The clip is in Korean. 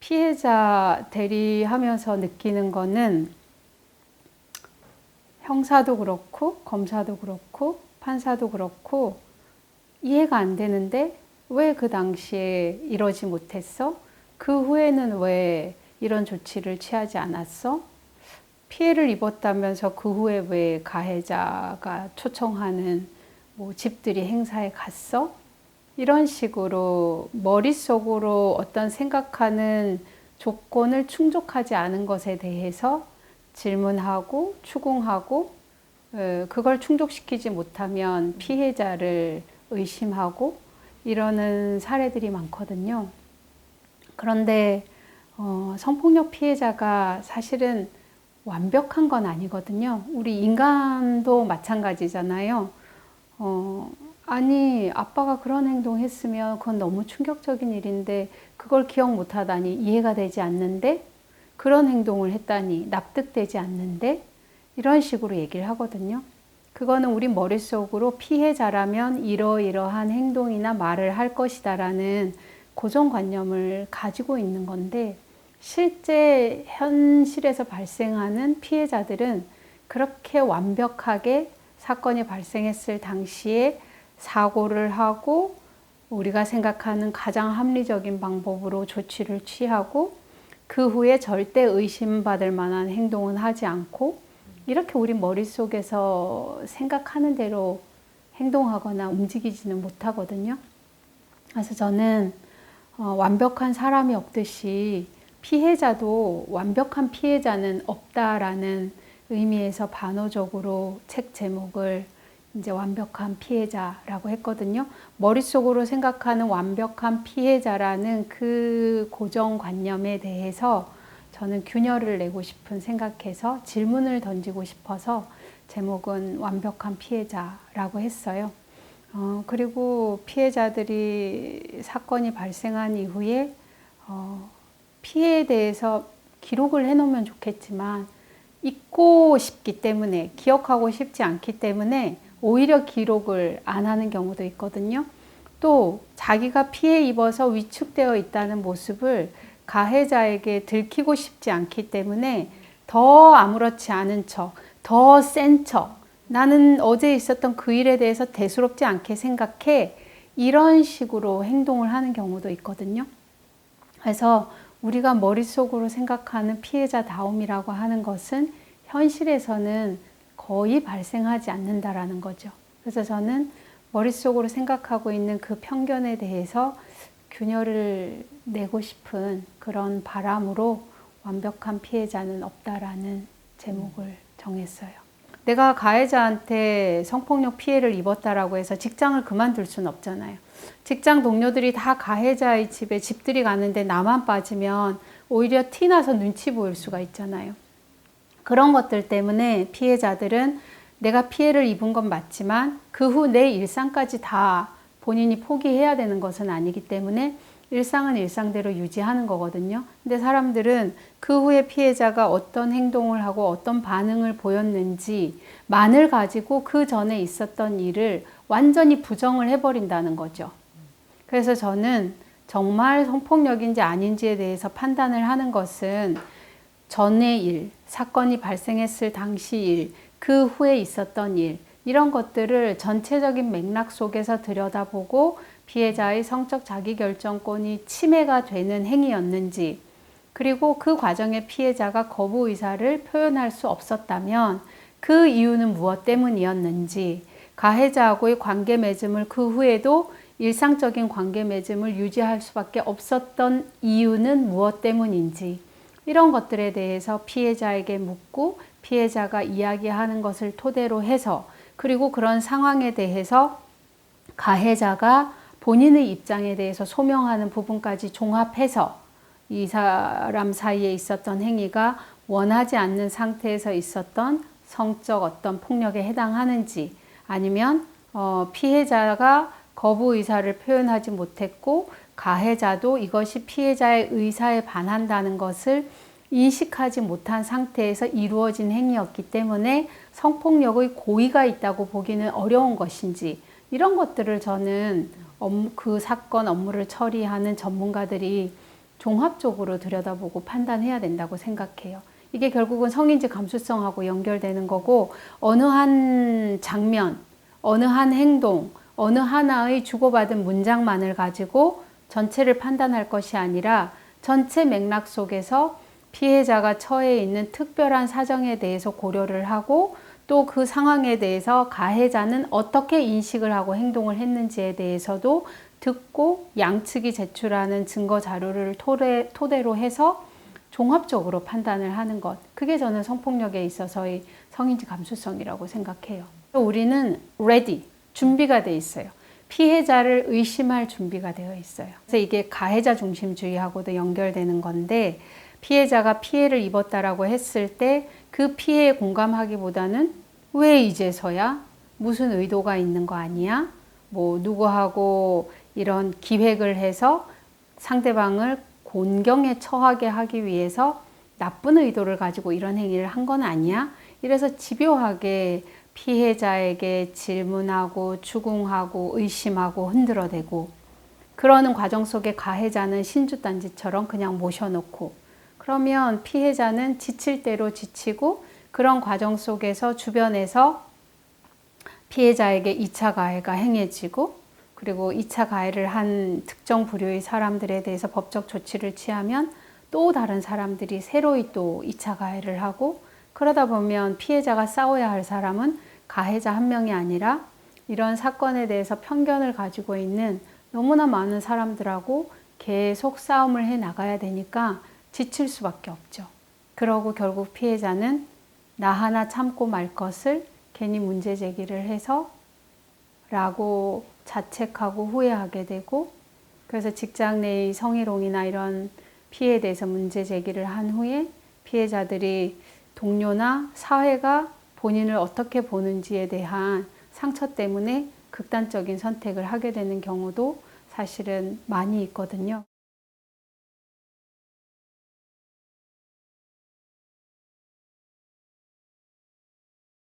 피해자 대리하면서 느끼는 거는 형사도 그렇고 검사도 그렇고 판사도 그렇고 이해가 안 되는데 왜 그 당시에 이러지 못했어? 그 후에는 왜 이런 조치를 취하지 않았어? 피해를 입었다면서 그 후에 왜 가해자가 초청하는 뭐 집들이 행사에 갔어? 이런 식으로 머릿속으로 어떤 생각하는 조건을 충족하지 않은 것에 대해서 질문하고 추궁하고 그걸 충족시키지 못하면 피해자를 의심하고 이러는 사례들이 많거든요. 그런데 성폭력 피해자가 사실은 완벽한 건 아니거든요. 우리 인간도 마찬가지잖아요. 아니 아빠가 그런 행동 했으면 그건 너무 충격적인 일인데 그걸 기억 못하다니 이해가 되지 않는데 그런 행동을 했다니 납득되지 않는데 이런 식으로 얘기를 하거든요. 그거는 우리 머릿속으로 피해자라면 이러이러한 행동이나 말을 할 것이다 라는 고정관념을 가지고 있는 건데 실제 현실에서 발생하는 피해자들은 그렇게 완벽하게 사건이 발생했을 당시에 사고를 하고 우리가 생각하는 가장 합리적인 방법으로 조치를 취하고 그 후에 절대 의심받을 만한 행동은 하지 않고 이렇게 우리 머릿속에서 생각하는 대로 행동하거나 움직이지는 못하거든요. 그래서 저는 완벽한 사람이 없듯이 피해자도 완벽한 피해자는 없다라는 의미에서 반어적으로 책 제목을 이제 완벽한 피해자라고 했거든요. 머릿속으로 생각하는 완벽한 피해자라는 그 고정관념에 대해서 저는 균열을 내고 싶은 생각해서 질문을 던지고 싶어서 제목은 완벽한 피해자라고 했어요. 그리고 피해자들이 사건이 발생한 이후에 피해에 대해서 기록을 해놓으면 좋겠지만 잊고 싶기 때문에 기억하고 싶지 않기 때문에 오히려 기록을 안 하는 경우도 있거든요. 또 자기가 피해 입어서 위축되어 있다는 모습을 가해자에게 들키고 싶지 않기 때문에 더 아무렇지 않은 척, 더 센 척, 나는 어제 있었던 그 일에 대해서 대수롭지 않게 생각해 이런 식으로 행동을 하는 경우도 있거든요. 그래서 우리가 머릿속으로 생각하는 피해자다움이라고 하는 것은 현실에서는 거의 발생하지 않는다라는 거죠. 그래서 저는 머릿속으로 생각하고 있는 그 편견에 대해서 균열을 내고 싶은 그런 바람으로 완벽한 피해자는 없다라는 제목을 정했어요. 내가 가해자한테 성폭력 피해를 입었다라고 해서 직장을 그만둘 수는 없잖아요. 직장 동료들이 다 가해자의 집에 집들이 가는데 나만 빠지면 오히려 티나서 눈치 보일 수가 있잖아요. 그런 것들 때문에 피해자들은 내가 피해를 입은 건 맞지만 그 후 내 일상까지 다 본인이 포기해야 되는 것은 아니기 때문에 일상은 일상대로 유지하는 거거든요. 근데 사람들은 그 후에 피해자가 어떤 행동을 하고 어떤 반응을 보였는지만을 가지고 그 전에 있었던 일을 완전히 부정을 해버린다는 거죠. 그래서 저는 정말 성폭력인지 아닌지에 대해서 판단을 하는 것은 전의 일, 사건이 발생했을 당시 일, 그 후에 있었던 일, 이런 것들을 전체적인 맥락 속에서 들여다보고 피해자의 성적 자기결정권이 침해가 되는 행위였는지, 그리고 그 과정에 피해자가 거부 의사를 표현할 수 없었다면 그 이유는 무엇 때문이었는지, 가해자하고의 관계 맺음을 그 후에도 일상적인 관계 맺음을 유지할 수밖에 없었던 이유는 무엇 때문인지, 이런 것들에 대해서 피해자에게 묻고 피해자가 이야기하는 것을 토대로 해서, 그리고 그런 상황에 대해서 가해자가 본인의 입장에 대해서 소명하는 부분까지 종합해서 이 사람 사이에 있었던 행위가 원하지 않는 상태에서 있었던 성적 어떤 폭력에 해당하는지, 아니면 피해자가 거부 의사를 표현하지 못했고 가해자도 이것이 피해자의 의사에 반한다는 것을 인식하지 못한 상태에서 이루어진 행위였기 때문에 성폭력의 고의가 있다고 보기는 어려운 것인지, 이런 것들을 저는 그 사건 업무를 처리하는 전문가들이 종합적으로 들여다보고 판단해야 된다고 생각해요. 이게 결국은 성인지 감수성하고 연결되는 거고, 어느 한 장면, 어느 한 행동, 어느 하나의 주고받은 문장만을 가지고 전체를 판단할 것이 아니라 전체 맥락 속에서 피해자가 처해 있는 특별한 사정에 대해서 고려를 하고, 또 그 상황에 대해서 가해자는 어떻게 인식을 하고 행동을 했는지에 대해서도 듣고 양측이 제출하는 증거 자료를 토대로 해서 종합적으로 판단을 하는 것. 그게 저는 성폭력에 있어서의 성인지 감수성이라고 생각해요. 우리는 ready, 준비가 돼 있어요. 피해자를 의심할 준비가 되어 있어요. 그래서 이게 가해자 중심주의하고도 연결되는 건데, 피해자가 피해를 입었다라고 했을 때 그 피해에 공감하기보다는 왜 이제서야? 무슨 의도가 있는 거 아니야? 뭐 누구하고 이런 기획을 해서 상대방을 곤경에 처하게 하기 위해서 나쁜 의도를 가지고 이런 행위를 한 건 아니야? 이래서 집요하게 피해자에게 질문하고 추궁하고 의심하고 흔들어대고, 그러는 과정 속에 가해자는 신주단지처럼 그냥 모셔놓고, 그러면 피해자는 지칠 대로 지치고, 그런 과정 속에서 주변에서 피해자에게 2차 가해가 행해지고, 그리고 2차 가해를 한 특정 부류의 사람들에 대해서 법적 조치를 취하면 또 다른 사람들이 새로이 또 2차 가해를 하고, 그러다 보면 피해자가 싸워야 할 사람은 가해자 한 명이 아니라 이런 사건에 대해서 편견을 가지고 있는 너무나 많은 사람들하고 계속 싸움을 해 나가야 되니까 지칠 수밖에 없죠. 그러고 결국 피해자는 나 하나 참고 말 것을 괜히 문제 제기를 해서 라고 자책하고 후회하게 되고, 그래서 직장 내의 성희롱이나 이런 피해에 대해서 문제 제기를 한 후에 피해자들이 동료나 사회가 본인을 어떻게 보는지에 대한 상처 때문에 극단적인 선택을 하게 되는 경우도 사실은 많이 있거든요.